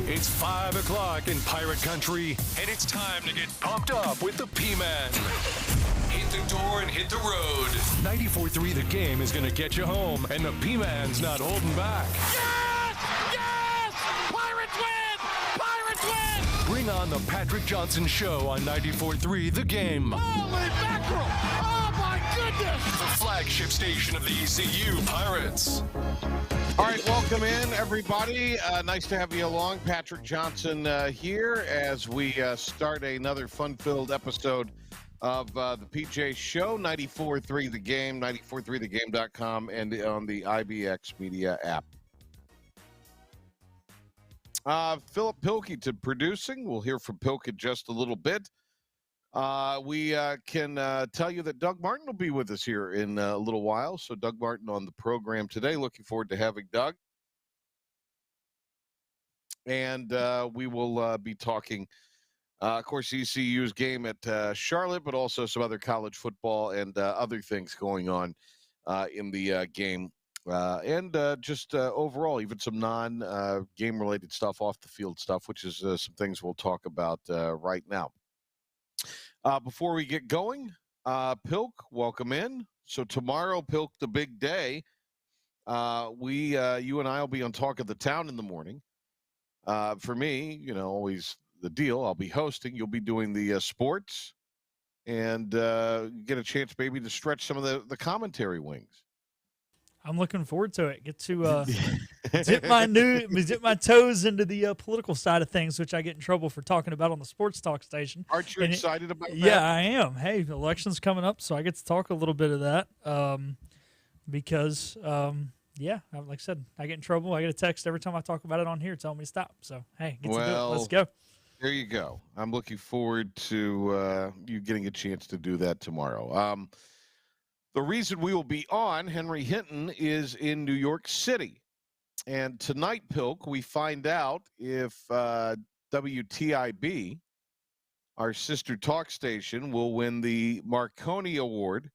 It's 5 o'clock in Pirate Country, and it's time to get pumped up with the P-Man. Hit the door and hit the road. 94.3 The Game is going to get you home, and the P-Man's not holding back. Yes! Yes! Pirates win! Pirates win! Bring on the Patrick Johnson Show on 94.3 The Game. Holy mackerel! Oh, my goodness! The flagship station of the ECU Pirates. All right, welcome in, everybody. Nice to have you along. Patrick Johnson here as we start another fun-filled episode of the PJ Show, 94.3 The Game, 94.3thegame.com, and on the IBX Media app. Philip Pilkington producing. We'll hear from Pilk in just a little bit. We can tell you that Doug Martin will be with us here in a little while. So Doug Martin on the program today. Looking forward to having Doug. And we will be talking, of course, ECU's game at Charlotte, but also some other college football and other things going on in the game. And just overall, even some non-game related stuff, off the field stuff, which is some things we'll talk about right now. Before we get going, Pilk, welcome in. So tomorrow, Pilk, the big day. You and I will be on Talk of the Town in the morning. For me, always the deal. I'll be hosting. You'll be doing the sports, and get a chance maybe to stretch some of the commentary wings. I'm looking forward to it. Get to dip my toes into the political side of things, which I get in trouble for talking about on the sports talk station. Aren't you excited about that? Yeah, I am. Hey, the election's coming up, so I get to talk a little bit of that because, like I said, I get in trouble. I get a text every time I talk about it on here telling me to stop. So, hey, get to do it. Let's go. There you go. I'm looking forward to you getting a chance to do that tomorrow. The reason we will be on, Henry Hinton, is in New York City. And tonight, Pilk, we find out if WTIB, our sister talk station, will win the Marconi Award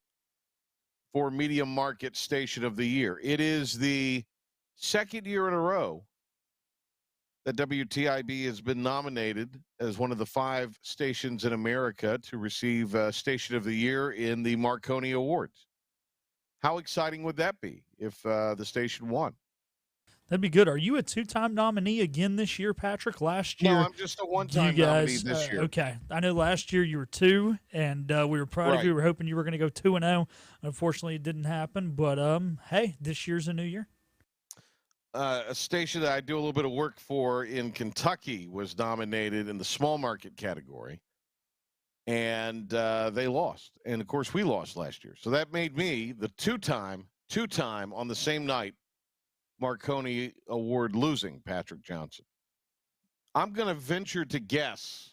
for Medium Market Station of the Year. It is the second year in a row that WTIB has been nominated as one of the 5 stations in America to receive Station of the Year in the Marconi Awards. How exciting would that be if the station won? That'd be good. Are you a 2-time nominee again this year, Patrick? Last year, no, I'm just a 1-time nominee this year. Okay, I know last year you were 2, and we were proud of you. We were hoping you were going to go 2-0. Unfortunately, it didn't happen. But hey, this year's a new year. A station that I do a little bit of work for in Kentucky was nominated in the small market category. And they lost. And, of course, we lost last year. So that made me the two-time on the same night Marconi Award losing Patrick Johnson. I'm going to venture to guess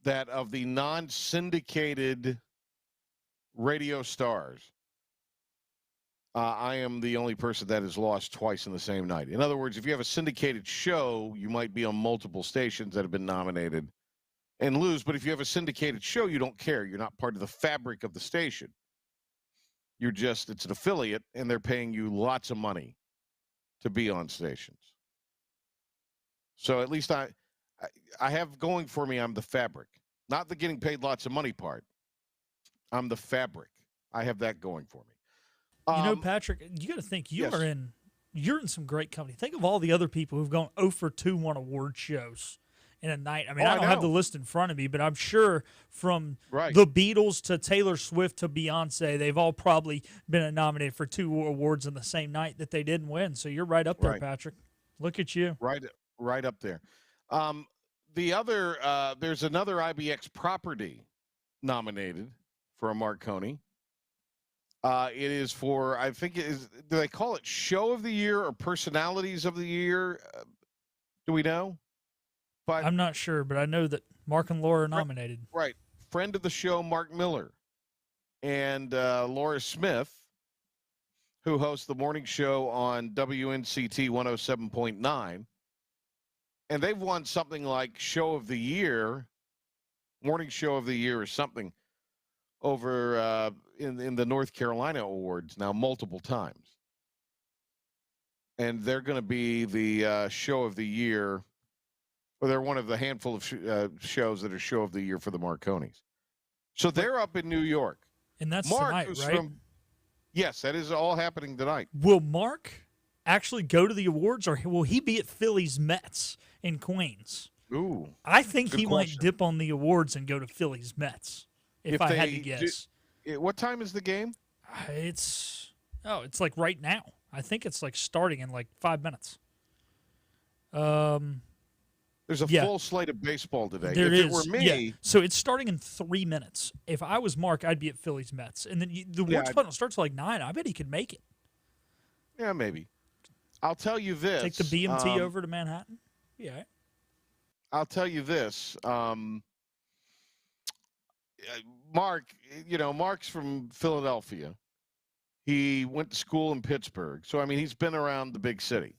that of the non-syndicated radio stars, I am the only person that has lost twice in the same night. In other words, if you have a syndicated show, you might be on multiple stations that have been nominated and lose. But if you have a syndicated show, you don't care. You're not part of the fabric of the station. It's an affiliate, and they're paying you lots of money to be on stations. So at least I have going for me, I'm the fabric. Not the getting paid lots of money part. I'm the fabric. I have that going for me. Patrick, you got to think yes. you're in some great company. Think of all the other people who've gone 0 for 2 on award shows in a night. I mean, I don't have the list in front of me, but I'm sure from the Beatles to Taylor Swift to Beyonce, they've all probably been nominated for 2 awards in the same night that they didn't win. So you're right up there, Patrick. Look at you. Right up there. The other, there's another IBX property nominated for a Marconi. It is for, I think do they call it Show of the Year or Personalities of the Year? Do we know? But I'm not sure, but I know that Mark and Laura are nominated. Right. Friend of the show, Mark Miller, and Laura Smith, who hosts the morning show on WNCT 107.9. And they've won something like Show of the Year, Morning Show of the Year or something over in the North Carolina Awards now multiple times. and they're going to be the show of the year. Well, they're one of the handful of shows that are show of the year for the Marconis. So they're up in New York. And that's Mark tonight, right? Yes, that is all happening tonight. Will Mark actually go to the awards, or will he be at Phillies Mets in Queens? Ooh. I think he might dip on the awards and go to Phillies Mets, if I had to guess. What time is the game? It's like right now. I think it's like starting in like 5 minutes. There's a full slate of baseball today. If it were me, so it's starting in 3 minutes. If I was Mark, I'd be at Phillies Mets, and then the awards final starts like 9. I bet he could make it. Yeah, maybe. I'll tell you this. Take the BMT over to Manhattan. Yeah. I'll tell you this. Mark, Mark's from Philadelphia. He went to school in Pittsburgh. So, I mean, he's been around the big city.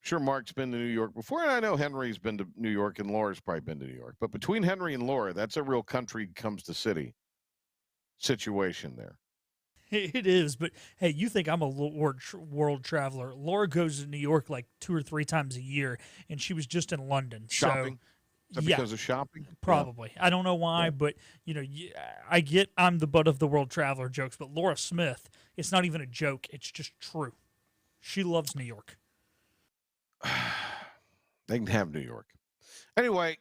Sure, Mark's been to New York before, and I know Henry's been to New York, and Laura's probably been to New York. But between Henry and Laura, that's a real country comes to city situation there. It is, but hey, you think I'm a world traveler. Laura goes to New York like 2 or 3 times a year, and she was just in London. Shopping? Is that because of shopping? Probably. Yeah. I don't know why, but, I get I'm the butt of the world traveler jokes, but Laura Smith, it's not even a joke. It's just true. She loves New York. They can have New York. Anyway,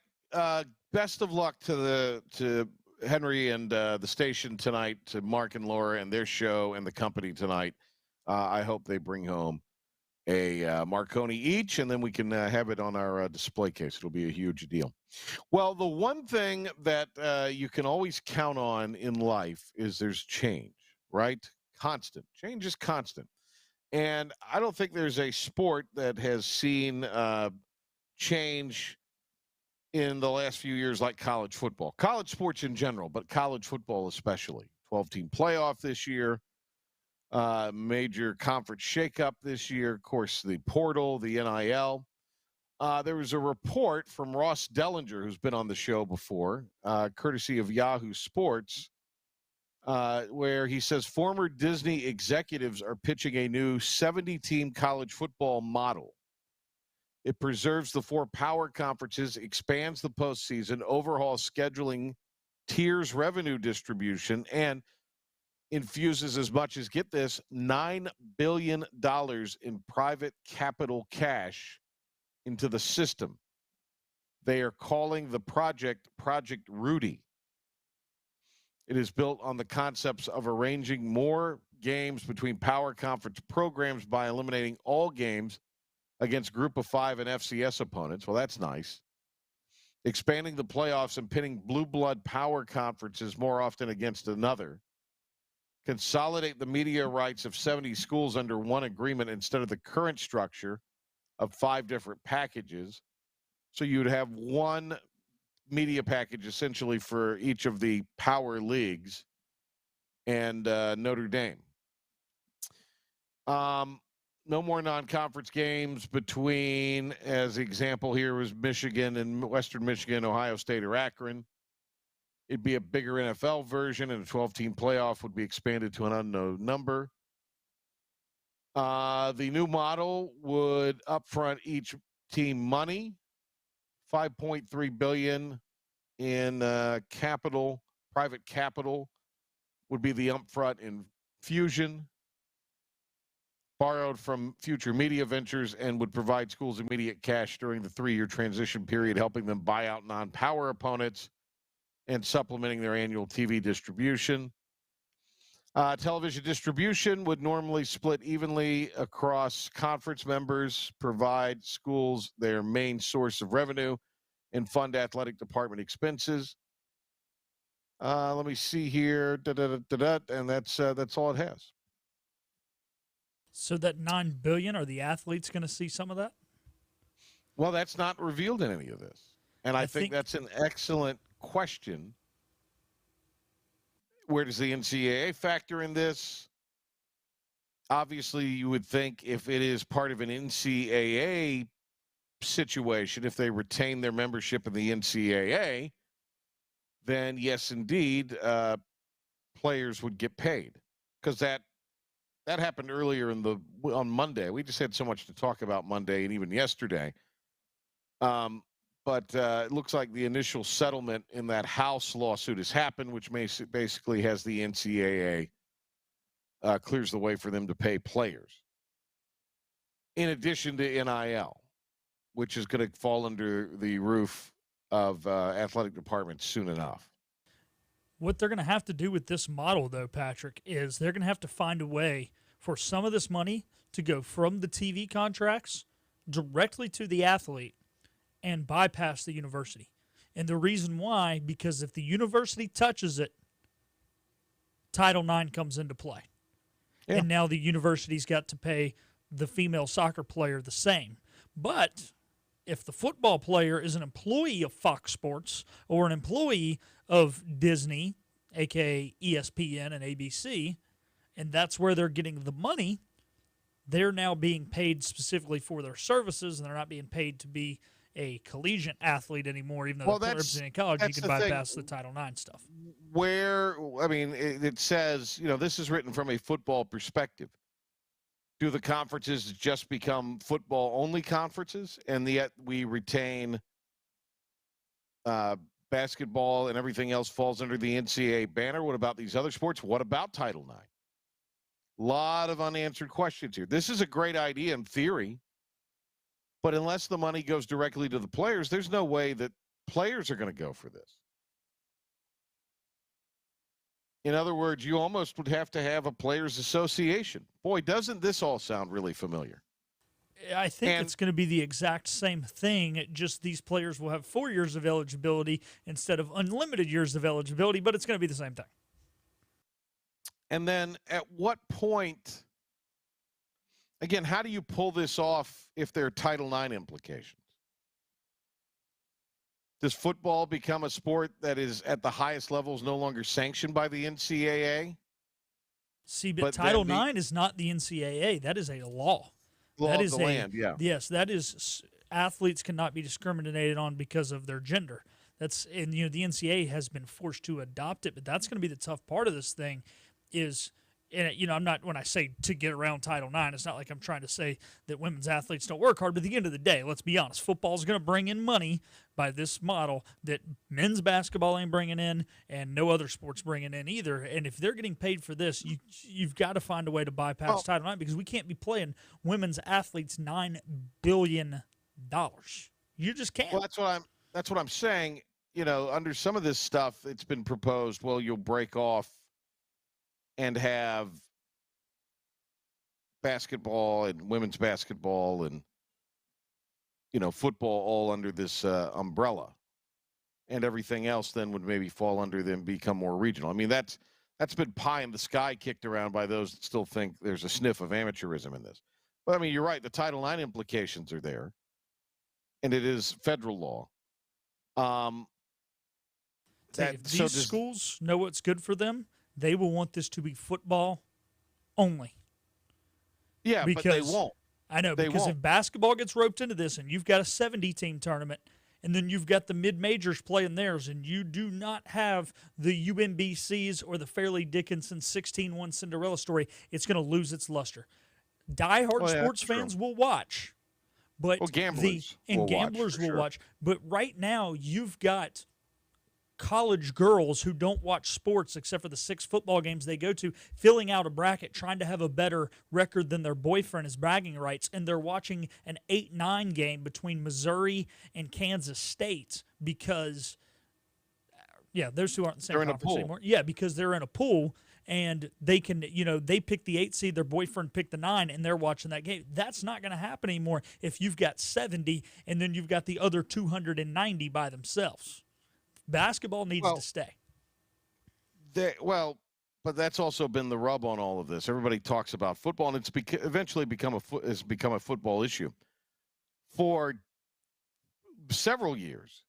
best of luck to Henry and the station tonight, to Mark and Laura and their show and the company tonight. I hope they bring home a Marconi each, and then we can have it on our display case. It'll be a huge deal. Well, the one thing that you can always count on in life is there's change, right? Constant. Change is constant. And I don't think there's a sport that has seen change in the last few years like college football. College sports in general, but college football especially. 12-team playoff this year, major conference shakeup this year, of course, the portal, the NIL. There was a report from Ross Dellinger, who's been on the show before, courtesy of Yahoo Sports, where he says former Disney executives are pitching a new 70-team college football model. It preserves the 4 power conferences, expands the postseason, overhauls scheduling, tiers revenue distribution, and infuses as much as, get this, $9 billion in private capital cash into the system. They are calling the project Project Rudy. It is built on the concepts of arranging more games between power conference programs by eliminating all games against Group of 5 and FCS opponents. Well, that's nice. Expanding the playoffs and pitting blue blood power conferences more often against another. Consolidate the media rights of 70 schools under one agreement instead of the current structure of 5 different packages. So you'd have one media package essentially for each of the power leagues and Notre Dame. No more non-conference games between, as the example here was Michigan and Western Michigan, Ohio State, or Akron. It'd be a bigger NFL version, and a 12-team playoff would be expanded to an unknown number. The new model would upfront each team money, $5.3 billion in capital, private capital would be the upfront infusion, borrowed from future media ventures, and would provide schools immediate cash during the 3-year transition period, helping them buy out non-power opponents and supplementing their annual TV distribution. Television distribution would normally split evenly across conference members, provide schools their main source of revenue, and fund athletic department expenses. Let me see here, and that's all it has. So that $9 billion, are the athletes going to see some of that? Well, that's not revealed in any of this, and I think that's an excellent question. Where does the NCAA factor in this? Obviously, you would think if it is part of an NCAA situation, if they retain their membership in the NCAA, then yes, indeed, players would get paid, because that happened earlier on Monday. We just had so much to talk about Monday and even yesterday. But it looks like the initial settlement in that House lawsuit has happened, which basically has the NCAA clears the way for them to pay players. In addition to NIL, which is going to fall under the roof of athletic departments soon enough. What they're going to have to do with this model, though, Patrick, is they're going to have to find a way for some of this money to go from the TV contracts directly to the athlete and bypass the university. And the reason why, because if the university touches it, Title IX comes into play. Yeah. And now the university's got to pay the female soccer player the same. But if the football player is an employee of Fox Sports or an employee of Disney, a.k.a. ESPN and ABC, and that's where they're getting the money, they're now being paid specifically for their services, and they're not being paid to be a collegiate athlete anymore, even though they're representing college. You can bypass the Title IX stuff. It says, this is written from a football perspective. Do the conferences just become football-only conferences, and yet we retain basketball and everything else falls under the NCAA banner? What about these other sports? What about Title IX? A lot of unanswered questions here. This is a great idea in theory, but unless the money goes directly to the players, there's no way that players are going to go for this. In other words, you almost would have to have a players' association. Boy, doesn't this all sound really familiar? I think it's going to be the exact same thing, just these players will have 4 years of eligibility instead of unlimited years of eligibility, but it's going to be the same thing. And then at what point, again, how do you pull this off if there are Title IX implications? Does football become a sport that is at the highest levels no longer sanctioned by the NCAA? See, but Title IX is not the NCAA. That is a law. That is of the land, yeah. Yes, that is athletes cannot be discriminated on because of their gender. The NCAA has been forced to adopt it, but that's going to be the tough part of this thing is, and I'm not, when I say to get around Title IX, it's not like I'm trying to say that women's athletes don't work hard, but at the end of the day, let's be honest, football is going to bring in money by this model that men's basketball ain't bringing in and no other sports bringing in either. And if they're getting paid for this, you've got to find a way to bypass Title IX because we can't be playing women's athletes $9 billion. You just can't. Well, that's what I'm saying. Under some of this stuff, it's been proposed, well, you'll break off and have basketball and women's basketball and, football all under this umbrella. And everything else then would maybe fall under them, become more regional. I mean, that's been pie in the sky kicked around by those that still think there's a sniff of amateurism in this. But, I mean, you're right. The Title IX implications are there. And it is federal law. If these schools know what's good for them, they will want this to be football only. Yeah, but they won't. I know, because if basketball gets roped into this and you've got a 70-team tournament and then you've got the mid-majors playing theirs and you do not have the UMBCs or the Fairleigh Dickinson 16-1 Cinderella story, it's going to lose its luster. Die-hard sports fans will watch. But gamblers will watch. But right now, you've got college girls who don't watch sports except for the 6 football games they go to, filling out a bracket, trying to have a better record than their boyfriend as bragging rights, and they're watching an 8-9 game between Missouri and Kansas State because, those two aren't in the same conference anymore. Yeah, because they're in a pool, and they can, they pick the 8 seed, their boyfriend picked the 9, and they're watching that game. That's not going to happen anymore if you've got 70 and then you've got the other 290 by themselves. Basketball needs to stay. But that's also been the rub on all of this. Everybody talks about football, and it's eventually become a football issue. For several years,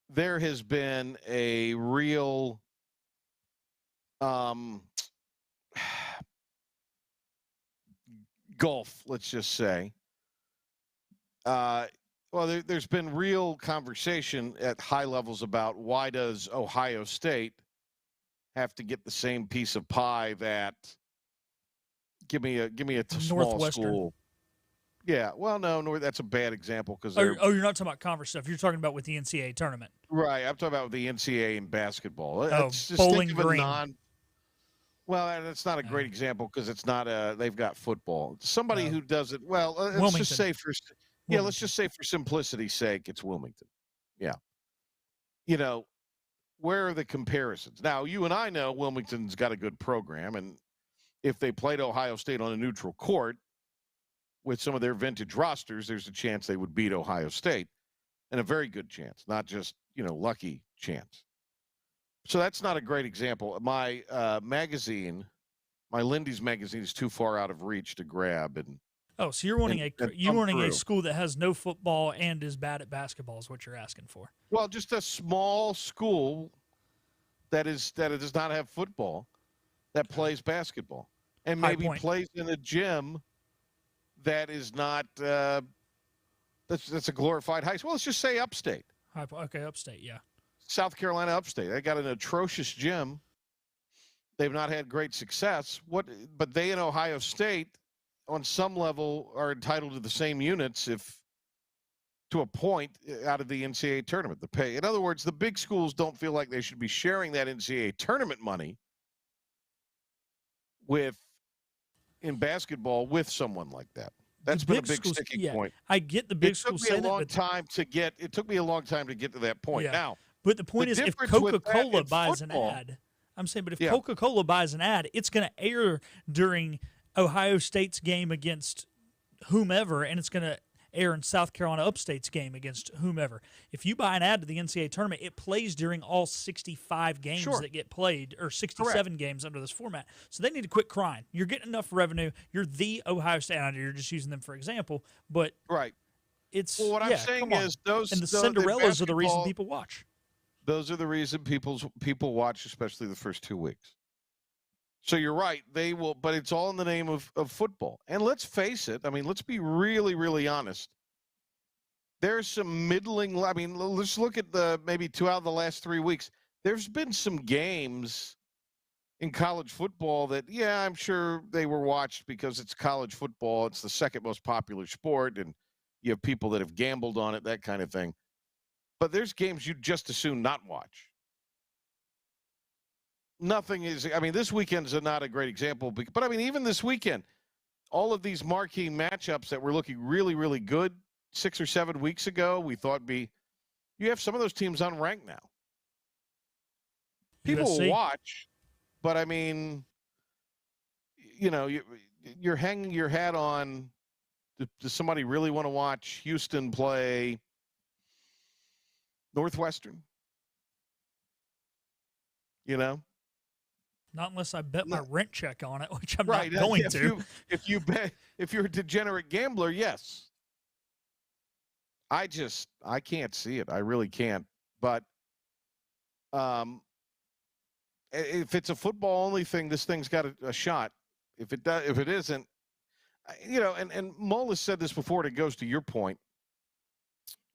there has been a real gulf, let's just say. There's been real conversation at high levels about why does Ohio State have to get the same piece of pie that Give me a small school. Yeah, well, no, that's a bad example because you're not talking about conference stuff. You're talking about with the NCAA tournament, right? I'm talking about with the NCAA in basketball. Just Bowling think of Green. Well, that's not a great example because it's not they've got football. Somebody who does it well. Let's just say let's just say for simplicity's sake, it's Wilmington. Yeah, where are the comparisons? Now, you and I know Wilmington's got a good program, and if they played Ohio State on a neutral court with some of their vintage rosters, there's a chance they would beat Ohio State, and a very good chance, not just, lucky chance. So that's not a great example. My magazine, my Lindy's magazine, is too far out of reach to grab. So you're wanting a school that has no football and is bad at basketball is what you're asking for? Well, just a small school that does not have football that plays basketball and maybe plays in a gym that is not that's a glorified high school. Well, let's just say upstate. Okay, upstate, yeah. South Carolina upstate. They got an atrocious gym. They've not had great success. But they in Ohio State, on some level, are entitled to the same units to a point out of the NCAA tournament. The pay. In other words, the big schools don't feel like they should be sharing that NCAA tournament money in basketball with someone like that. That's been a big sticking point. I get the big schools say that. It took me a long time to get to that point. Yeah. Now, but the point is, if Coca-Cola buys an ad, I'm saying, but if Coca-Cola buys an ad, it's going to air during Ohio State's game against whomever, and it's going to air in South Carolina Upstate's game against whomever. If you buy an ad to the NCAA tournament, it plays during all 65 games that get played, or 67 games under this format. So they need to quit crying. You're getting enough revenue. You're the Ohio State. I know you're just using them for example, but it's what I'm saying is those and the Cinderellas are the reason people watch. Those are the reason people watch, especially the first 2 weeks. So you're right. They will, but it's all in the name of football. And let's face it. I mean, let's be really, really honest. There's some middling. I mean, let's look at maybe 2 out of the last 3 weeks. There's been some games in college football that, I'm sure they were watched because it's college football. It's the second most popular sport, and you have people that have gambled on it, that kind of thing. But there's games you'd just as soon not watch. Nothing is. I mean, this weekend's not a great example, but I mean, even this weekend, all of these marquee matchups that were looking really, really good 6 or 7 weeks ago, we thought you have some of those teams unranked now. People will watch, but I mean, you're hanging your hat on. Does somebody really want to watch Houston play Northwestern? Not unless I bet my rent check on it, which I'm not going to. If you're a degenerate gambler, yes. I can't see it. I really can't. But if it's a football only thing, this thing's got a shot. If it isn't, and Mull has said this before, and it goes to your point.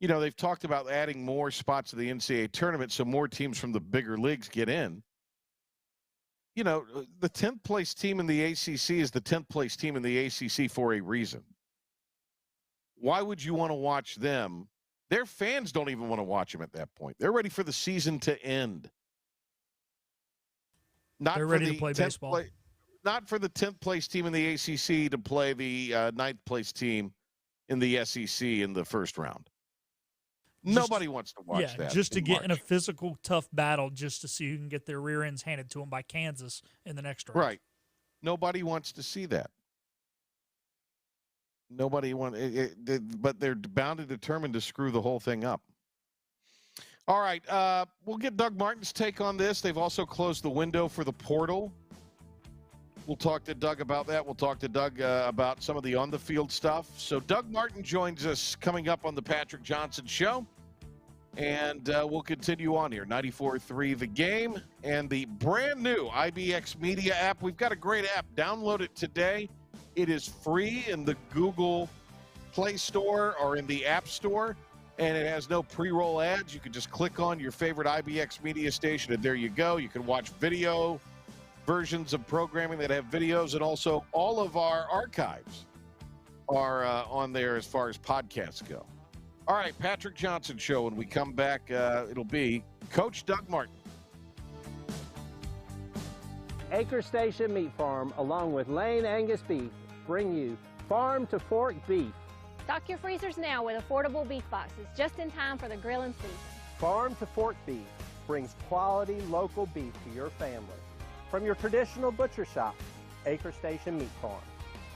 They've talked about adding more spots to the NCAA tournament so more teams from the bigger leagues get in. The 10th place team in the ACC is the 10th place team in the ACC for a reason. Why would you want to watch them? Their fans don't even want to watch them at that point. They're ready for the season to end. They're ready to play baseball. Not for the 10th place team in the ACC to play the 9th place team in the SEC in the first round. Nobody wants to watch that. Just to get in a physical, tough battle just to see who can get their rear ends handed to them by Kansas in the next round. Right. Nobody wants to see that. Nobody wants but they're bound and determined to screw the whole thing up. All right. We'll get Doug Martin's take on this. They've also closed the window for the portal. We'll talk to Doug about that. We'll talk to Doug about some of the on-the-field stuff. So Doug Martin joins us coming up on the Patrick Johnson Show. And we'll continue on here. 94.3 The Game and the brand new IBX Media app. We've got a great app. Download it today. It is free in the Google Play Store or in the App Store. And it has no pre-roll ads. You can just click on your favorite IBX Media station, and there you go. You can watch video, versions of programming that have videos, and also all of our archives are on there as far as podcasts go. All right, Patrick Johnson Show. When we come back, it'll be Coach Doug Martin. Acre Station Meat Farm, along with Lane Angus Beef, bring you Farm to Fork Beef. Stock your freezers now with affordable beef boxes, just in time for the grilling season. Farm to Fork Beef brings quality local beef to your family. From your traditional butcher shop, Acre Station Meat Farm.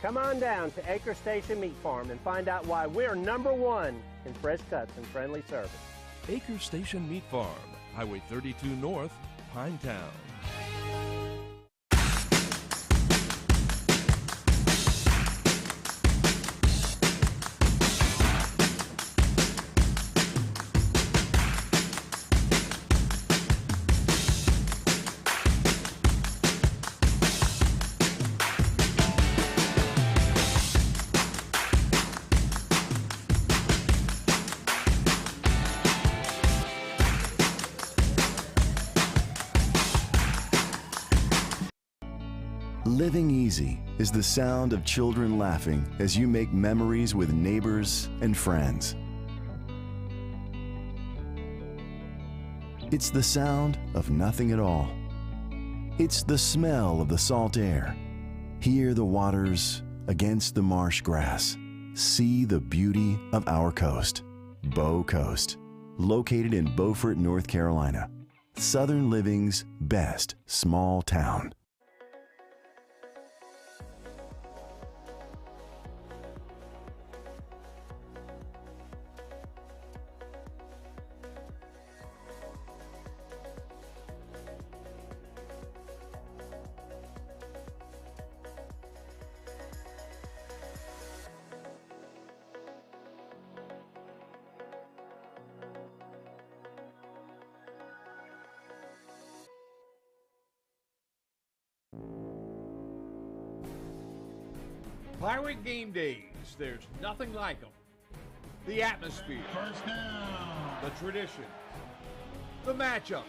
Come on down to Acre Station Meat Farm and find out why we're #1 in fresh cuts and friendly service. Acre Station Meat Farm, Highway 32 North, Pinetown. Living easy is the sound of children laughing as you make memories with neighbors and friends. It's the sound of nothing at all. It's the smell of the salt air. Hear the waters against the marsh grass. See the beauty of our coast. Bow Coast, located in Beaufort, North Carolina. Southern living's best small town. Pirate game days, there's nothing like them. The atmosphere, the tradition, the matchups,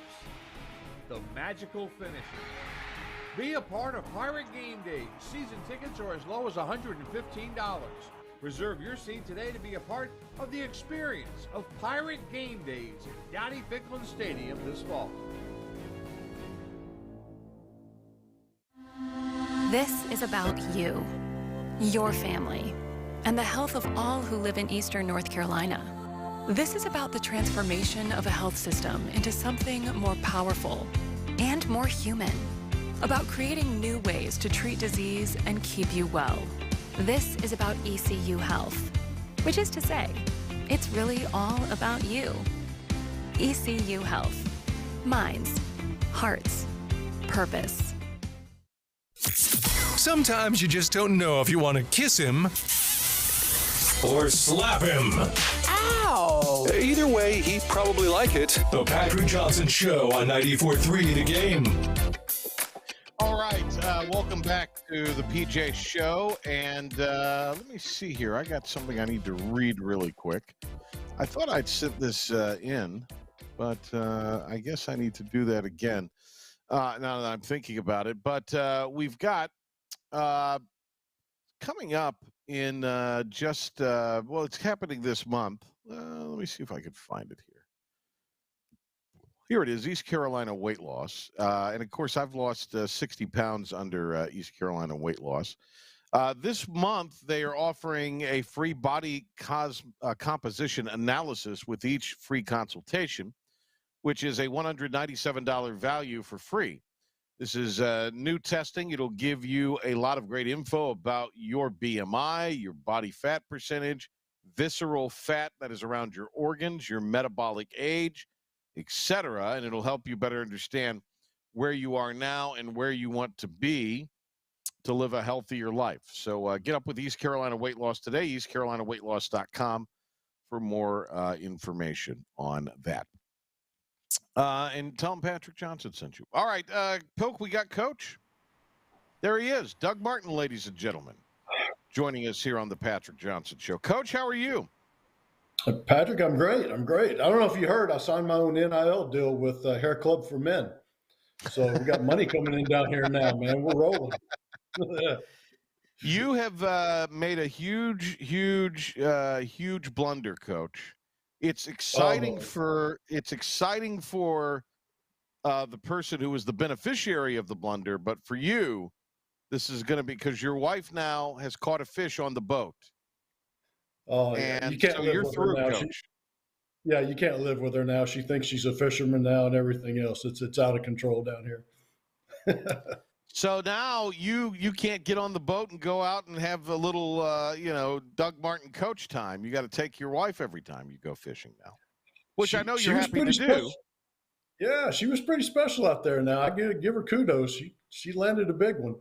the magical finishes. Be a part of Pirate Game Days. Season tickets are as low as $115. Reserve your seat today to be a part of the experience of Pirate Game Days at Dowdy Ficklen Stadium this fall. This is about you, your family, and the health of all who live in Eastern North Carolina. This is about the transformation of a health system into something more powerful and more human, about creating new ways to treat disease and keep you well. This is about ECU Health, which is to say, it's really all about you. ECU Health. Minds, hearts, purpose. Sometimes you just don't know if you want to kiss him or slap him. Ow! Either way, he'd probably like it. The Patrick Johnson Show on 94.3 The Game. All right, welcome back to the PJ Show. And let me see here. I got something I need to read really quick. I thought I'd sent this in, but I guess I need to do that again now that I'm thinking about it. But we've got coming up in well, it's happening this month. Let me see if I can find it here. Here it is, East Carolina weight loss. And of course, I've lost 60 pounds under East Carolina weight loss. This month, they are offering a free body composition analysis with each free consultation, which is a $197 value for free. This is new testing. It'll give you a lot of great info about your BMI, your body fat percentage, visceral fat that is around your organs, your metabolic age, etc. And it'll help you better understand where you are now and where you want to be to live a healthier life. So get up with East Carolina Weight Loss today, eastcarolinaweightloss.com for more information on that. And tell them Patrick Johnson sent you. All right, Pilk, we got Coach. There he is, Doug Martin, ladies and gentlemen, joining us here on the Patrick Johnson Show. Coach, how are you? Patrick, I'm great. I don't know if you heard, I signed my own NIL deal with Hair Club for Men. So we got money coming in down here now, man. We're rolling. You have made a huge blunder, Coach. It's exciting for the person who was the beneficiary of the blunder, but for you, this is going to be because your wife now has caught a fish on the boat. Oh, yeah. You can't live with her now. Coach. You can't live with her now. She thinks she's a fisherman now and everything else. It's out of control down here. So now you can't get on the boat and go out and have a little, Doug Martin coach time. You got to take your wife every time you go fishing now, which I know you're happy to do. Yeah, she was pretty special out there. Now I give her kudos. She landed a big one.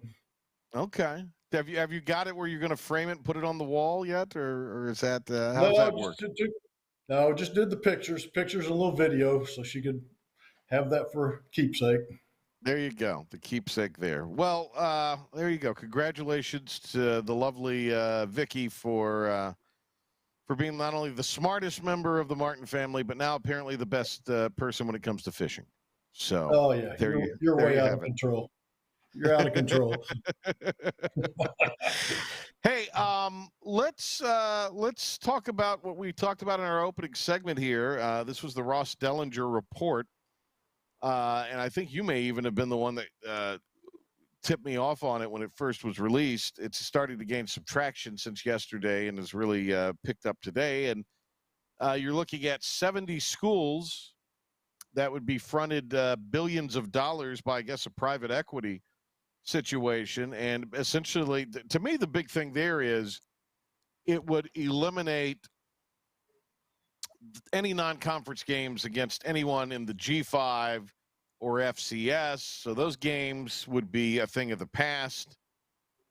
Okay. Have you got it where you're going to frame it and put it on the wall yet, or is that how does that work? Just did the pictures and a little video, so she could have that for keepsake. There you go, the keepsake there. Well, there you go. Congratulations to the lovely Vicky for being not only the smartest member of the Martin family, but now apparently the best person when it comes to fishing. So, you're way out of control. You're out of control. Hey, let's talk about what we talked about in our opening segment here. This was the Ross Dellinger report. And I think you may even have been the one that tipped me off on it when it first was released. It's starting to gain some traction since yesterday and has really picked up today. And you're looking at 70 schools that would be fronted billions of dollars by, I guess, a private equity situation. And essentially, to me, the big thing there is it would eliminate any non-conference games against anyone in the G5 or FCS. So those games would be a thing of the past.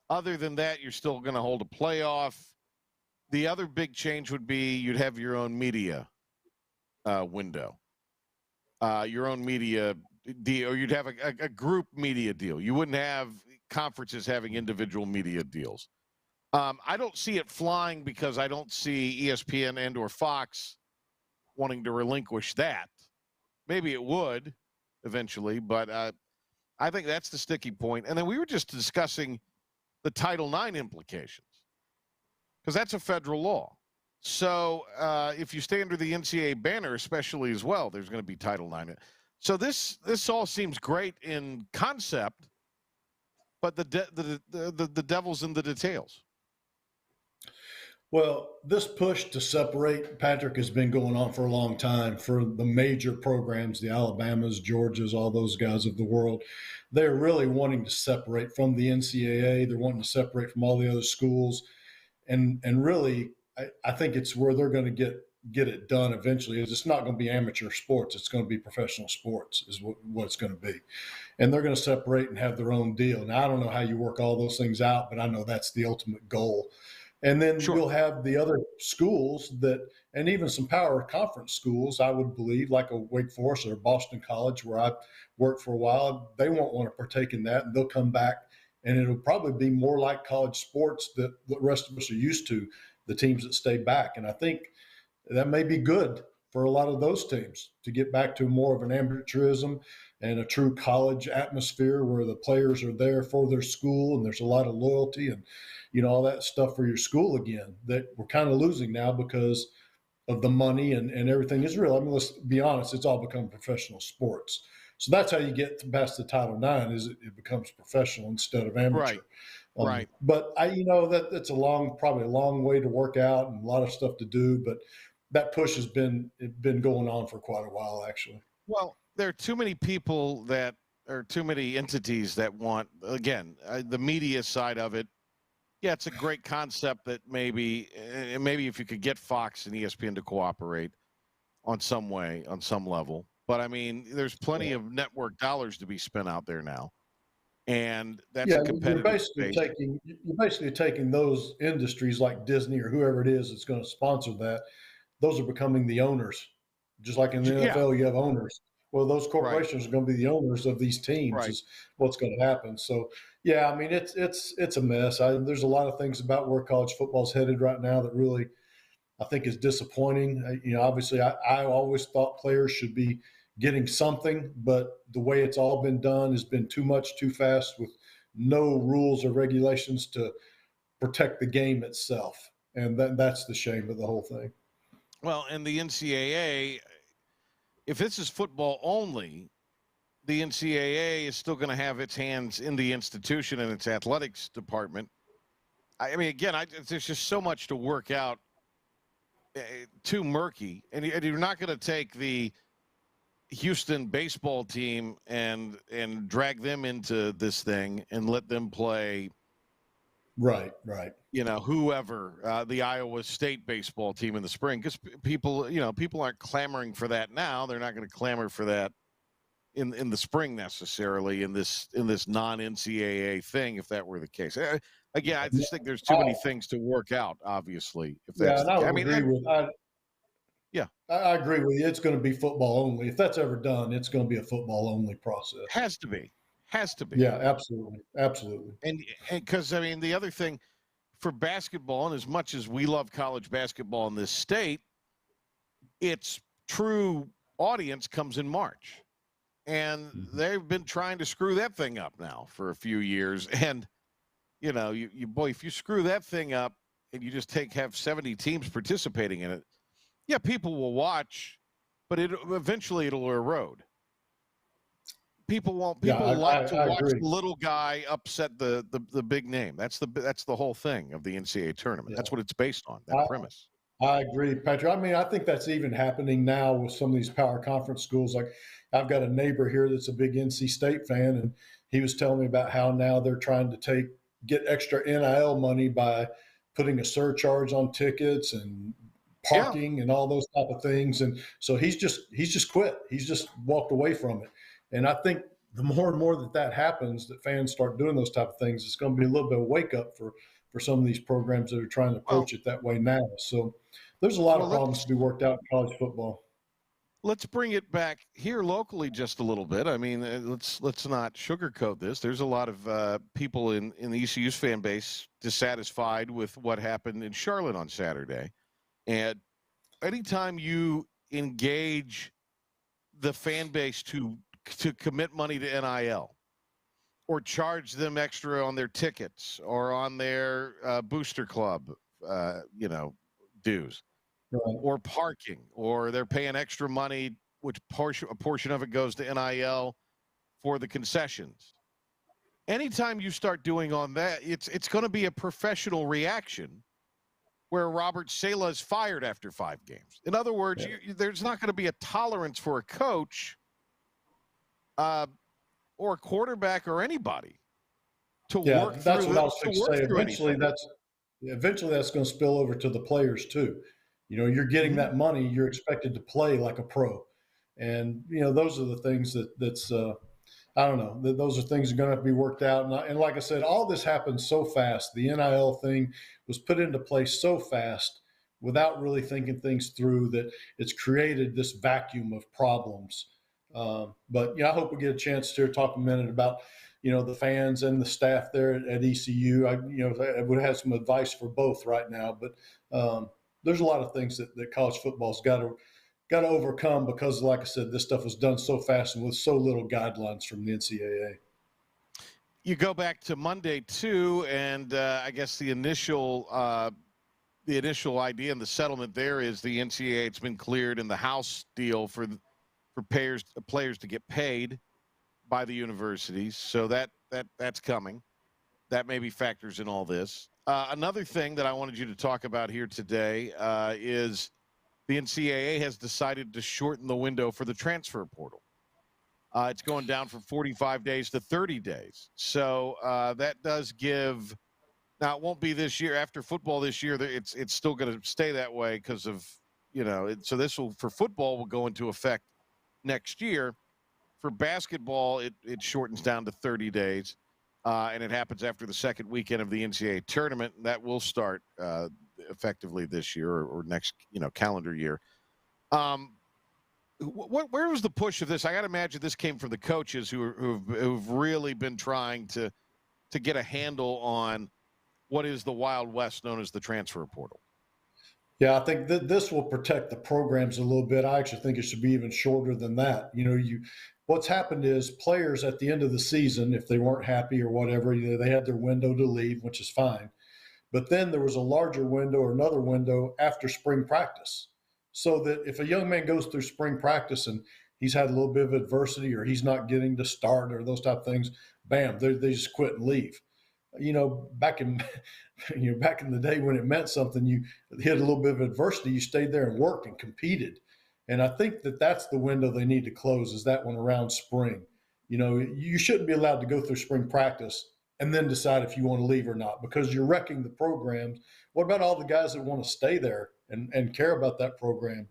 Other than that, you're still going to hold a playoff. The other big change would be you'd have your own media window, your own media deal, or you'd have a group media deal. You wouldn't have conferences having individual media deals. I don't see it flying because I don't see ESPN and or Fox wanting to relinquish that. Maybe it would eventually, but I think that's the sticky point. And then we were just discussing the Title IX implications because that's a federal law. So if you stay under the NCAA banner, especially as well, there's going to be Title IX. So this all seems great in concept, but the devil's in the details. Well, this push to separate, Patrick, has been going on for a long time for the major programs, the Alabamas, Georgias, all those guys of the world. They're really wanting to separate from the NCAA. They're wanting to separate from all the other schools. And really, I think it's where they're going to get it done eventually. Is it's not going to be amateur sports. It's going to be professional sports is what it's going to be. And they're going to separate and have their own deal. Now, I don't know how you work all those things out, but I know that's the ultimate goal. And then you'll have the other schools and even some power conference schools, I would believe, like a Wake Forest or Boston College, where I worked for a while. They won't want to partake in that, and they'll come back, and it'll probably be more like college sports that the rest of us are used to, the teams that stay back. And I think that may be good for a lot of those teams to get back to more of an amateurism and a true college atmosphere where the players are there for their school and there's a lot of loyalty and, all that stuff for your school again that we're kind of losing now because of the money and everything is real. I mean, let's be honest, it's all become professional sports. So that's how you get past the Title IX is it becomes professional instead of amateur. Right. But that's probably a long way to work out and a lot of stuff to do, but that push has been going on for quite a while, actually. Well, there are too many people too many entities that want, again, the media side of it. Yeah, it's a great concept that maybe if you could get Fox and ESPN to cooperate on some level. But I mean, there's plenty of network dollars to be spent out there now. And that's a competitive space. You're basically taking those industries like Disney or whoever it is that's going to sponsor that. Those are becoming the owners. Just like in the NFL, you have owners. Well, those corporations are going to be the owners of these teams is what's going to happen. So, yeah, I mean, it's a mess. There's a lot of things about where college football is headed right now that really I think is disappointing. Obviously I always thought players should be getting something, but the way it's all been done has been too much, too fast, with no rules or regulations to protect the game itself. And that's the shame of the whole thing. Well, and the NCAA, if this is football only, the NCAA is still going to have its hands in the institution and its athletics department. I mean, again, there's just so much to work out, too murky. And you're not going to take the Houston baseball team and drag them into this thing and let them play. Right. Whoever, the Iowa State baseball team in the spring, because people aren't clamoring for that now. They're not going to clamor for that in the spring necessarily in this non-NCAA thing, if that were the case. Again, I just think there's too many things to work out, obviously. If that's I agree with you. It's going to be football only. If that's ever done, it's going to be a football only process. Has to be. Yeah, absolutely. And because, I mean, the other thing for basketball, and as much as we love college basketball in this state, its true audience comes in March. And they've been trying to screw that thing up now for a few years. And, if you screw that thing up and you just have 70 teams participating in it, yeah, people will watch, but eventually it'll erode. People won't. People like to watch the little guy upset the big name. That's the whole thing of the NCAA tournament. Yeah. That's what it's based on. That premise. I agree, Patrick. I mean, I think that's even happening now with some of these power conference schools. Like, I've got a neighbor here that's a big NC State fan, and he was telling me about how now they're trying to get extra NIL money by putting a surcharge on tickets and parking and all those type of things. And so he's just quit. He's just walked away from it. And I think the more and more that happens, that fans start doing those type of things, it's going to be a little bit of a wake up for some of these programs that are trying to approach it that way now. So there's a lot of problems to be worked out in college football. Let's bring it back here locally just a little bit. I mean, let's not sugarcoat this. There's a lot of people in the ECU's fan base dissatisfied with what happened in Charlotte on Saturday. And anytime you engage the fan base to commit money to NIL or charge them extra on their tickets or on their booster club, dues, or parking, or they're paying extra money, which a portion of it goes to NIL for the concessions. Anytime you start doing on that, it's going to be a professional reaction where Robert Saleh is fired after 5 games. In other words, there's not going to be a tolerance for a coach or a quarterback or anybody to work through. That's what I was going to say. Eventually that's going to spill over to the players too. You're getting that money, you're expected to play like a pro. And, those are the things that's I don't know. Those are things that are going to have to be worked out. And like I said, all this happened so fast. The NIL thing was put into place so fast without really thinking things through, that it's created this vacuum of problems. But I hope we get a chance to talk a minute about, the fans and the staff there at ECU. I would have some advice for both right now, but there's a lot of things that college football's got to overcome because, like I said, this stuff was done so fast and with so little guidelines from the NCAA. You go back to Monday too, and I guess the initial idea and the settlement there is the NCAA. It's been cleared in the House deal for players to get paid by the universities, so that's coming. That maybe factors in all this. Another thing that I wanted you to talk about here today is the NCAA has decided to shorten the window for the transfer portal. It's going down from 45 days to 30 days. So that does give – now, it won't be this year. After football this year, it's still going to stay that way because of, so this will – for football will go into effect next year. For basketball, it shortens down to 30 days. And it happens after the second weekend of the NCAA tournament. That will start effectively this year or next, calendar year. Where was the push of this? I got to imagine this came from the coaches who've really been trying to get a handle on what is the Wild West known as the transfer portal. Yeah, I think that this will protect the programs a little bit. I actually think it should be even shorter than that. What's happened is players at the end of the season, if they weren't happy or whatever, they had their window to leave, which is fine. But then there was a larger window or another window after spring practice. So that if a young man goes through spring practice and he's had a little bit of adversity or he's not getting to start or those type of things, bam, they just quit and leave. Back in the day when it meant something, you hit a little bit of adversity, you stayed there and worked and competed. And I think that that's the window they need to close, is that one around spring. You shouldn't be allowed to go through spring practice and then decide if you want to leave or not, because you're wrecking the programs. What about all the guys that want to stay there and care about that program?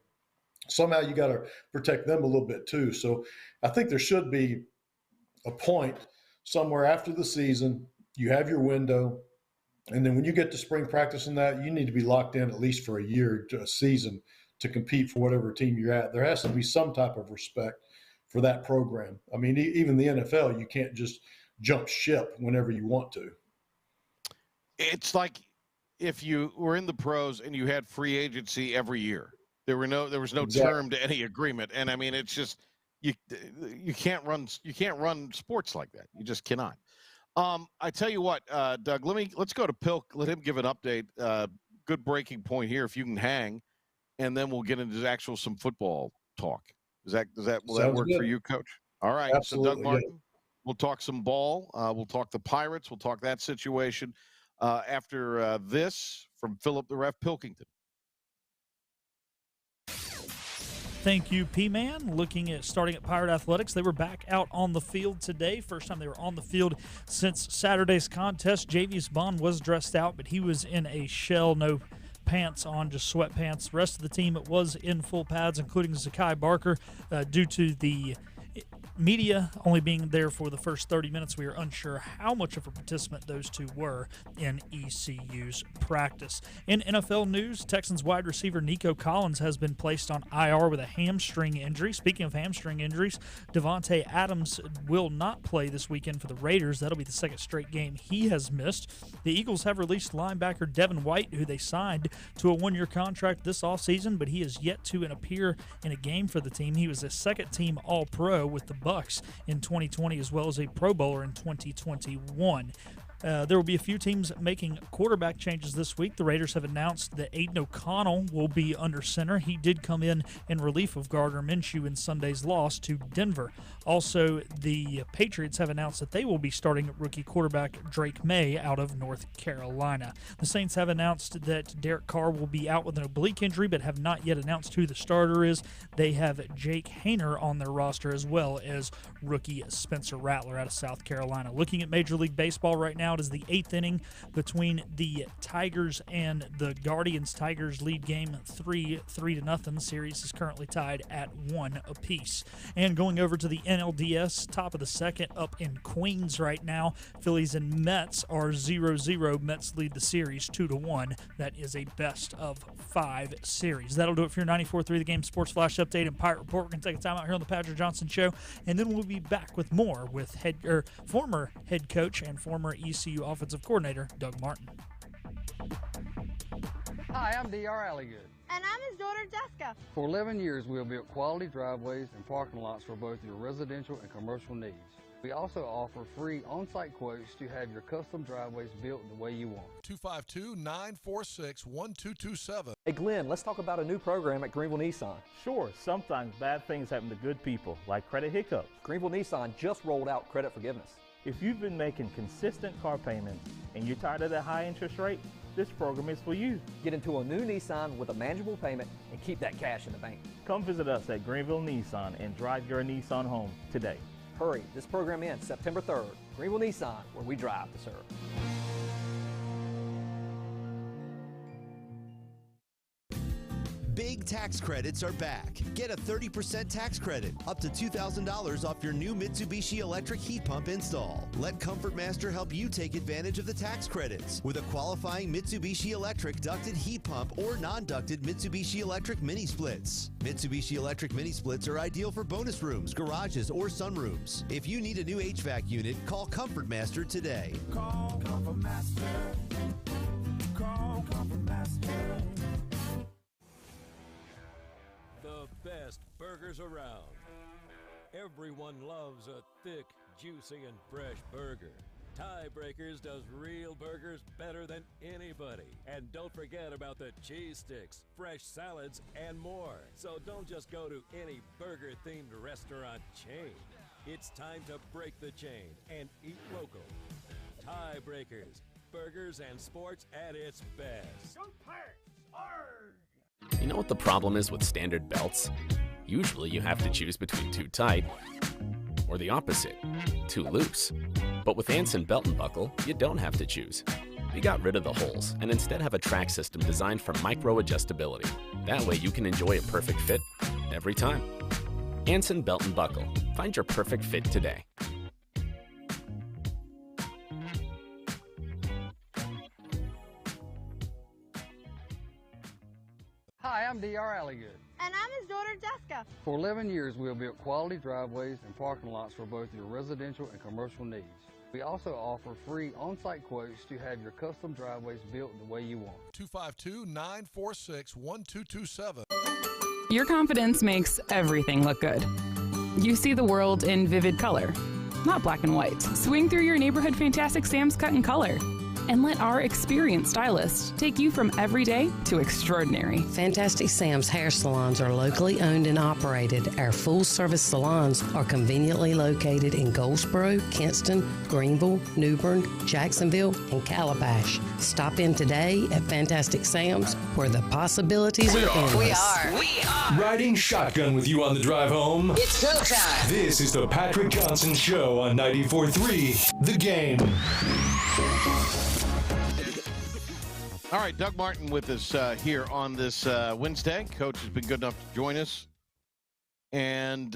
Somehow you got to protect them a little bit too. So I think there should be a point somewhere after the season. You have your window, and then when you get to spring practice and that, you need to be locked in at least for a year to a season to compete for whatever team you're at. There has to be some type of respect for that program. I mean, even the NFL, you can't just jump ship whenever you want to. It's like if you were in the pros and you had free agency every year. There was no term to any agreement, and I mean, it's just you can't run sports like that. You just cannot. I tell you what, Doug, let's go to Pilk. Let him give an update. Good breaking point here, if you can hang, and then we'll get into some football talk. Will that work for you, Coach? All right. Absolutely, so Doug Martin, we'll talk some ball. We'll talk the Pirates. We'll talk that situation after this from Philip the Ref Pilkington. Thank you, P-Man. Looking at starting at Pirate Athletics, they were back out on the field today. First time they were on the field since Saturday's contest. Javius Bond was dressed out, but he was in a shell, no pants on, just sweatpants. The rest of the team was in full pads, including Zakai Barker, due to the media only being there for the first 30 minutes. We are unsure how much of a participant those two were in ECU's practice. In NFL news, Texans wide receiver Nico Collins has been placed on IR with a hamstring injury. Speaking of hamstring injuries, Devontae Adams will not play this weekend for the Raiders. That'll be the second straight game he has missed. The Eagles have released linebacker Devin White, who they signed to a one-year contract this offseason, but he is yet to appear in a game for the team. He was a second-team All-Pro with the Bucks in 2020, as well as a Pro Bowler in 2021. There will be a few teams making quarterback changes this week. The Raiders have announced that Aiden O'Connell will be under center. He did come in relief of Gardner Minshew in Sunday's loss to Denver. Also, the Patriots have announced that they will be starting rookie quarterback Drake May out of North Carolina. The Saints have announced that Derek Carr will be out with an oblique injury, but have not yet announced who the starter is. They have Jake Haener on their roster, as well as rookie Spencer Rattler out of South Carolina. Looking at Major League Baseball right now, it is the 8th inning between the Tigers and the Guardians. Tigers lead game 3-0. The series is currently tied at 1 apiece. And going over to the NLDS, top of the second, up in Queens right now. Phillies and Mets are 0-0. Mets lead the series 2-1. That is a best of 5 series. That'll do it for your 94.3 The Game Sports Flash Update and Pirate Report. We're going to take a time out here on the Patrick Johnson Show, and then we'll be back with more with former head coach and former ECU offensive coordinator Doug Martin. Hi, I'm D.R. Alligood. And I'm his daughter, Jessica. For 11 years, we have built quality driveways and parking lots for both your residential and commercial needs. We also offer free on-site quotes to have your custom driveways built the way you want. 252-946-1227. Hey Glenn, let's talk about a new program at Greenville Nissan. Sure, sometimes bad things happen to good people, like credit hiccups. Greenville Nissan just rolled out credit forgiveness. If you've been making consistent car payments and you're tired of that high interest rate, this program is for you. Get into a new Nissan with a manageable payment and keep that cash in the bank. Come visit us at Greenville Nissan and drive your Nissan home today. Hurry, this program ends September 3rd. Greenville Nissan, where we drive to serve. Big tax credits are back. Get a 30% tax credit, up to $2,000 off your new Mitsubishi electric heat pump install. Let Comfort Master help you take advantage of the tax credits with a qualifying Mitsubishi electric ducted heat pump or non-ducted Mitsubishi electric mini splits. Mitsubishi electric mini splits are ideal for bonus rooms, garages, or sunrooms. If you need a new HVAC unit, call Comfort Master today. Call Comfort Master. Call Comfort Master. the best burgers around. Everyone loves a thick, juicy, and fresh burger. Tiebreakers does real burgers better than anybody. And don't forget about the cheese sticks, fresh salads, and more. So don't just go to any burger-themed restaurant chain. It's time to break the chain and eat local. Tiebreakers, burgers and sports at its best. Go Pirates! Arg! You know what the problem is with standard belts? Usually you have to choose between too tight or the opposite, too loose. But with Anson Belt and Buckle, you don't have to choose. We got rid of the holes and instead have a track system designed for micro-adjustability. That way you can enjoy a perfect fit every time. Anson Belt and Buckle. Find your perfect fit today. Hi, I'm D.R. Alligood. And I'm his daughter, Jessica. For 11 years, we have built quality driveways and parking lots for both your residential and commercial needs. We also offer free on-site quotes to have your custom driveways built the way you want. 252-946-1227. Your confidence makes everything look good. You see the world in vivid color, not black and white. Swing through your neighborhood Fantastic Sam's cut in color. And let our experienced stylists take you from everyday to extraordinary. Fantastic Sam's hair salons are locally owned and operated. Our full-service salons are conveniently located in Goldsboro, Kinston, Greenville, New Bern, Jacksonville, and Calabash. Stop in today at Fantastic Sam's, where the possibilities are endless. We are riding shotgun with you on the drive home. It's showtime. This is the Patrick Johnson Show on 94.3 The Game. All right, Doug Martin with us here on this Wednesday. Coach has been good enough to join us. And,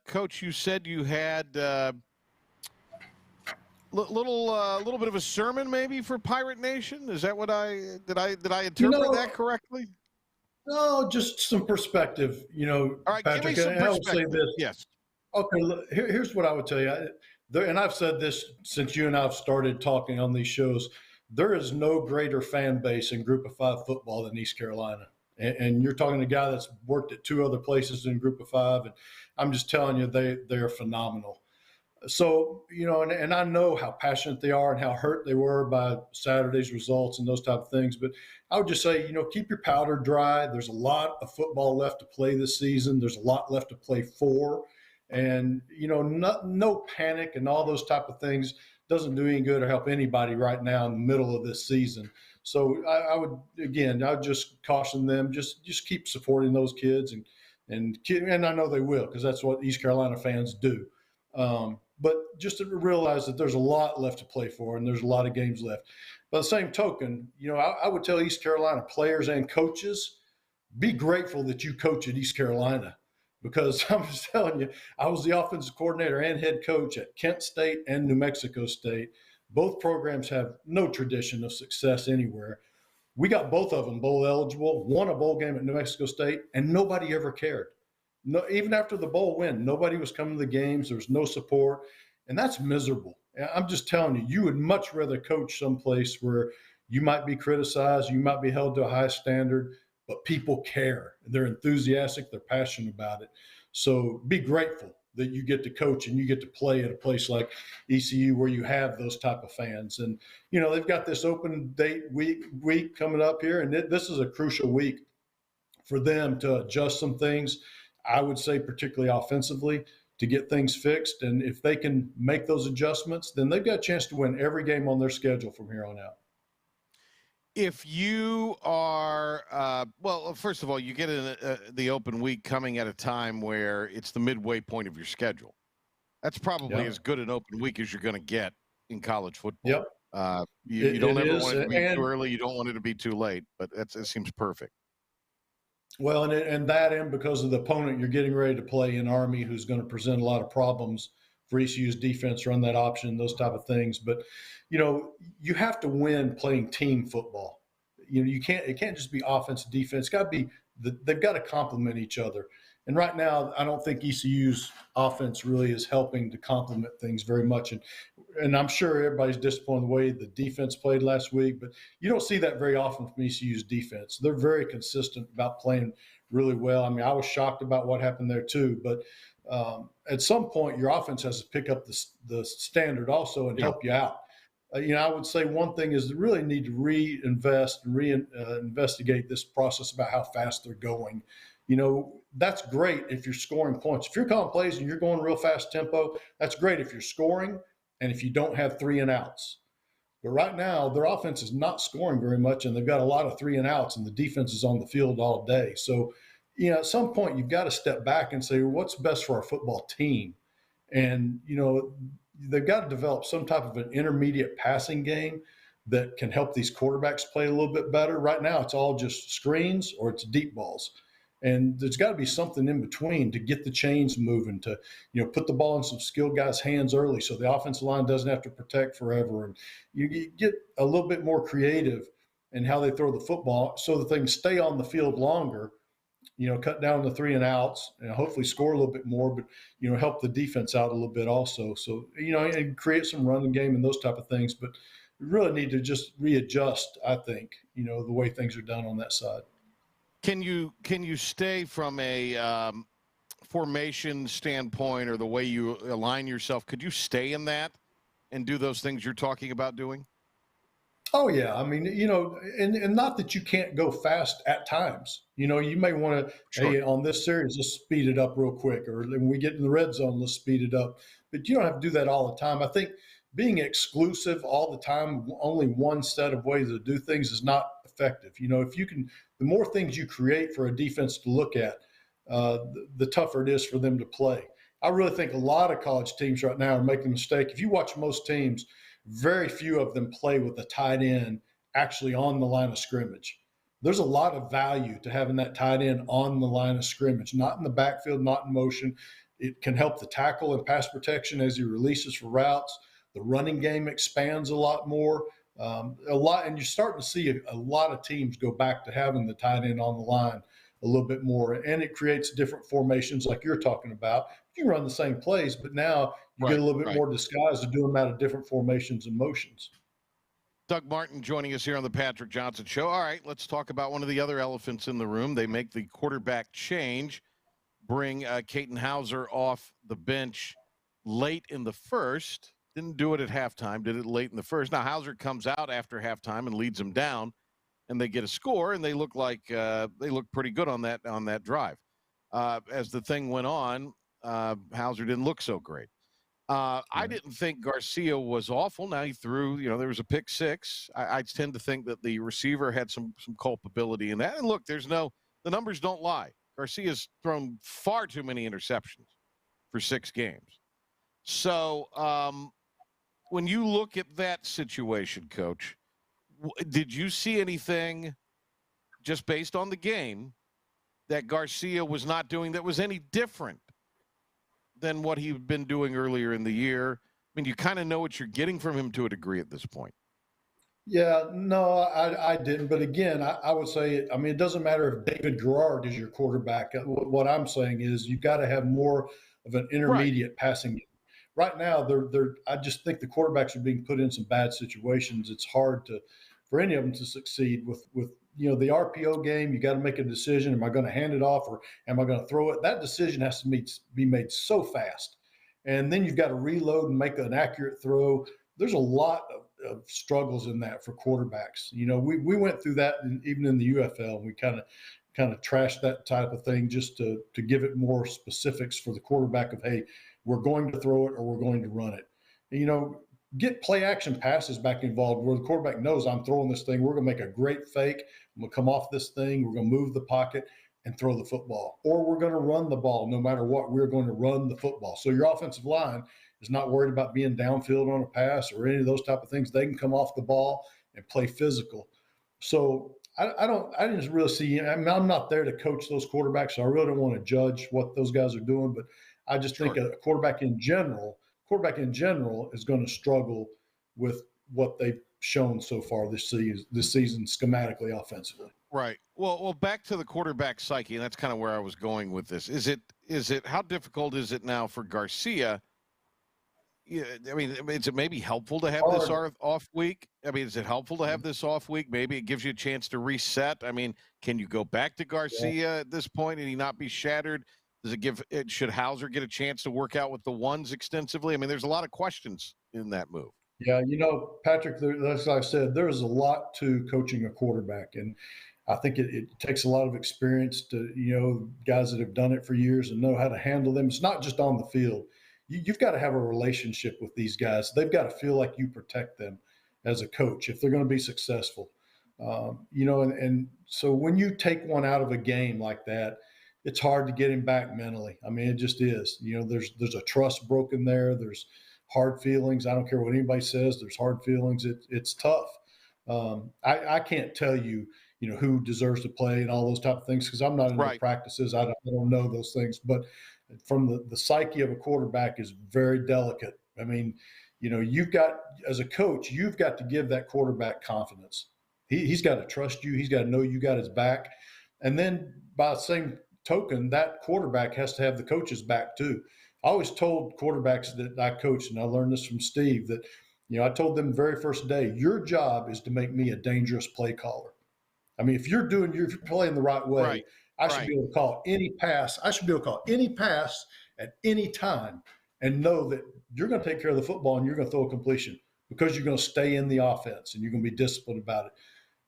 Coach, you said you had little bit of a sermon maybe for Pirate Nation. Is that what did I interpret that correctly? No, just some perspective. All right, Patrick, give me some and I will say this. Yes. Okay, look, here's what I would tell you. And I've said this since you and I have started talking on these shows. There is no greater fan base in Group of Five football than East Carolina. And you're talking to a guy that's worked at two other places in Group of Five. And I'm just telling you, they're phenomenal. So, and I know how passionate they are and how hurt they were by Saturday's results and those type of things. But I would just say, keep your powder dry. There's a lot of football left to play this season. There's a lot left to play for. And, no panic and all those type of things doesn't do any good or help anybody right now in the middle of this season. So I would just caution them, just keep supporting those kids and I know they will, because that's what East Carolina fans do. But just to realize that there's a lot left to play for and there's a lot of games left. By the same token, I would tell East Carolina players and coaches, be grateful that you coach at East Carolina. Because I'm just telling you, I was the offensive coordinator and head coach at Kent State and New Mexico State. Both programs have no tradition of success anywhere. We got both of them bowl eligible, won a bowl game at New Mexico State, and nobody ever cared. No, even after the bowl win, nobody was coming to the games. There was no support, and that's miserable. I'm just telling you, you would much rather coach someplace where you might be criticized, you might be held to a high standard, but people care. They're enthusiastic. They're passionate about it. So be grateful that you get to coach and you get to play at a place like ECU where you have those type of fans. And, they've got this open date week coming up here, and this is a crucial week for them to adjust some things, I would say particularly offensively, to get things fixed. And if they can make those adjustments, then they've got a chance to win every game on their schedule from here on out. If you are, first of all, you get the open week coming at a time where it's the midway point of your schedule. That's probably as good an open week as you're going to get in college football. Yep. You don't ever want it to be too early. You don't want it to be too late, but it seems perfect. Well, and because of the opponent you're getting ready to play in Army, who's going to present a lot of problems for ECU's defense, run that option, those type of things. But, you have to win playing team football. It can't just be offense, defense. It's got to be they've got to complement each other. And right now, I don't think ECU's offense really is helping to complement things very much. And I'm sure everybody's disappointed in the way the defense played last week, but you don't see that very often from ECU's defense. They're very consistent about playing really well. I mean, I was shocked about what happened there too, but at some point your offense has to pick up the standard also and help you out. I would say one thing is they really need to reinvest and investigate this process about how fast they're going. That's great if you're scoring points. If you're calling plays and you're going real fast tempo, that's great if you're scoring and if you don't have 3 and outs. But right now, their offense is not scoring very much, and they've got a lot of 3 and outs, and the defense is on the field all day. So, at some point, you've got to step back and say, what's best for our football team? And, they've got to develop some type of an intermediate passing game that can help these quarterbacks play a little bit better. Right now, it's all just screens or it's deep balls. And there's got to be something in between to get the chains moving, to, put the ball in some skilled guys' hands early so the offensive line doesn't have to protect forever. And you get a little bit more creative in how they throw the football so that they can stay on the field longer, cut down the 3 and outs and hopefully score a little bit more, but, help the defense out a little bit also. So, and create some running game and those type of things. But we really need to just readjust, I think, the way things are done on that side. Can you stay from a formation standpoint or the way you align yourself? Could you stay in that and do those things you're talking about doing? Oh, yeah. I mean, and not that you can't go fast at times. You may want to, hey, on this series, let's speed it up real quick. Or when we get in the red zone, let's speed it up. But you don't have to do that all the time. I think being exclusive all the time, only one set of ways to do things is not effective. If you can, the more things you create for a defense to look at, the tougher it is for them to play. I really think a lot of college teams right now are making a mistake. If you watch most teams, very few of them play with the tight end actually on the line of scrimmage. There's a lot of value to having that tight end on the line of scrimmage, not in the backfield, not in motion. It can help the tackle and pass protection as he releases for routes. The running game expands a lot more. And you're starting to see a lot of teams go back to having the tight end on the line a little bit more, and it creates different formations like you're talking about. You can run the same plays, but now you get a little bit more disguise to do them out of different formations and motions. Doug Martin joining us here on the Patrick Johnson Show. All right, let's talk about one of the other elephants in the room. They make the quarterback change, bring Katin Houser off the bench late in the first. Didn't do it at halftime, did it late in the first. Now, Houser comes out after halftime and leads them down, and they get a score, and they look like they look pretty good on that drive. As the thing went on, Houser didn't look so great. I didn't think Garcia was awful. Now he threw, there was a pick six. I tend to think that the receiver had some culpability in that. And look, the numbers don't lie. Garcia's thrown far too many interceptions for 6 games. So when you look at that situation, Coach, did you see anything just based on the game that Garcia was not doing that was any different than what he'd been doing earlier in the year? I mean, you kind of know what you're getting from him to a degree at this point. Yeah, no, I didn't. But again, I would say, it doesn't matter if David Garrard is your quarterback. What I'm saying is you've got to have more of an intermediate passing game. Right now, I just think the quarterbacks are being put in some bad situations. It's hard for any of them to succeed with the RPO game. You got to make a decision. Am I going to hand it off or am I going to throw it? That decision has to be made so fast. And then you've got to reload and make an accurate throw. There's a lot of struggles in that for quarterbacks. We went through that even in the UFL, and we kind of trashed that type of thing just to give it more specifics for the quarterback of, hey, we're going to throw it or we're going to run it. Get play action passes back involved where the quarterback knows I'm throwing this thing. We're going to make a great fake. I'm going to come off this thing. We're going to move the pocket and throw the football. Or we're going to run the ball no matter what. We're going to run the football. So your offensive line is not worried about being downfield on a pass or any of those type of things. They can come off the ball and play physical. So I didn't really see – I'm not there to coach those quarterbacks, so I really don't want to judge what those guys are doing. But I just think a quarterback in general is going to struggle with what they've shown so far this season schematically, offensively. Right. Well, back to the quarterback psyche, and that's kind of where I was going with this. Is it how difficult is it now for Garcia Yeah, I mean, is it maybe helpful to have this off week? I mean, is it helpful to have this off week? Maybe it gives you a chance to reset. I mean, can you go back to Garcia at this point and he not be shattered? Should Hauser get a chance to work out with the ones extensively? I mean, there's a lot of questions in that move. Yeah, Patrick, as I said, there's a lot to coaching a quarterback. And I think it takes a lot of experience to, guys that have done it for years and know how to handle them. It's not just on the field. You've got to have a relationship with these guys. They've got to feel like you protect them as a coach if they're going to be successful. And so when you take one out of a game like that, it's hard to get him back mentally. I mean, it just is. There's a trust broken there. There's hard feelings. I don't care what anybody says. There's hard feelings. It's tough. I can't tell you, who deserves to play and all those type of things because I'm not in the practices. I don't know those things. But from the psyche of a quarterback is very delicate. I mean, you've got, as a coach, you've got to give that quarterback confidence. He's got to trust you. He's got to know you got his back. And then by the same token, that quarterback has to have the coach's back too. I always told quarterbacks that I coached, and I learned this from Steve, that, I told them the very first day, your job is to make me a dangerous play caller. I mean, if you're playing the right way, I should be able to call any pass. I should be able to call any pass at any time and know that you're going to take care of the football and you're going to throw a completion because you're going to stay in the offense and you're going to be disciplined about it.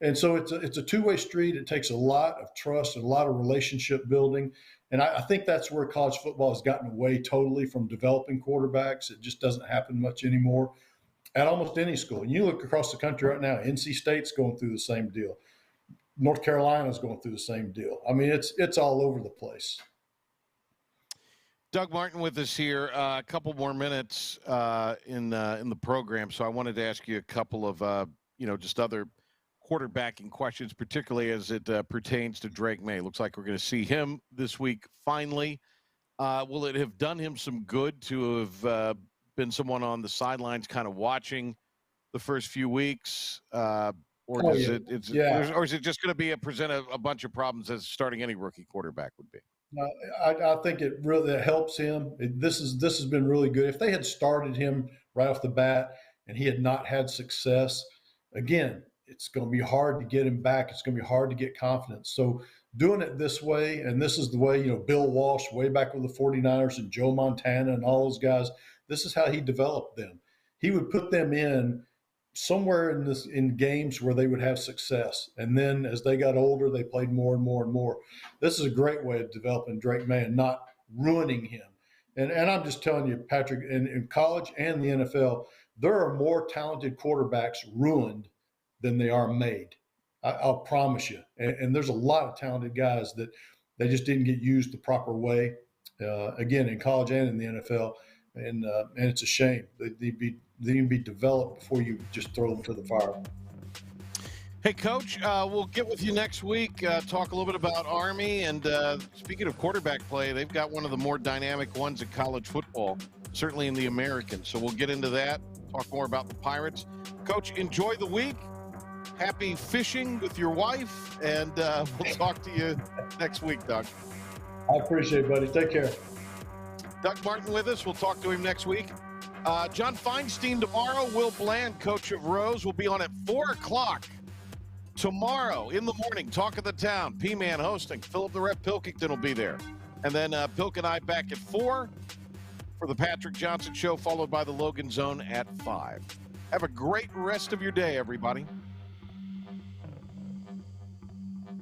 And so it's a two-way street. It takes a lot of trust and a lot of relationship building. And I think that's where college football has gotten away totally from developing quarterbacks. It just doesn't happen much anymore at almost any school. And you look across the country right now, NC State's going through the same deal. North Carolina's going through the same deal. I mean, it's all over the place. Doug Martin with us here. A couple more minutes in the program, so I wanted to ask you a couple of just other quarterbacking questions, particularly as it pertains to Drake Maye. Looks like we're going to see him this week finally. Will it have done him some good to have been someone on the sidelines kind of watching the first few weeks? Or is it just going to be present a bunch of problems as starting any rookie quarterback would be? I think it really helps him. This has been really good. If they had started him right off the bat and he had not had success, again, it's going to be hard to get him back. It's going to be hard to get confidence. So doing it this way, and this is the way, Bill Walsh way back with the 49ers and Joe Montana and all those guys, this is how he developed them. He would put them in somewhere in games where they would have success. And then as they got older, they played more and more and more. This is a great way of developing Drake Maye and not ruining him. And I'm just telling you, Patrick, in college and the NFL, there are more talented quarterbacks ruined than they are made. I'll promise you. And there's a lot of talented guys that they just didn't get used the proper way, again, in college and in the NFL. And it's a shame. They need to be developed before you just throw them to the fire. Hey, Coach, we'll get with you next week, talk a little bit about Army. And speaking of quarterback play, they've got one of the more dynamic ones in college football, certainly in the American. So we'll get into that, talk more about the Pirates. Coach, enjoy the week. Happy fishing with your wife, and we'll talk to you next week, Doug. I appreciate it, buddy. Take care. Doug Martin with us. We'll talk to him next week. John Feinstein tomorrow. Will Bland, coach of Rose, will be on at 4 o'clock tomorrow in the morning. Talk of the Town. P-Man hosting. Philip the Rep Pilkington will be there. And then Pilk and I back at 4 for the Patrick Johnson Show, followed by the Logan Zone at 5. Have a great rest of your day, everybody.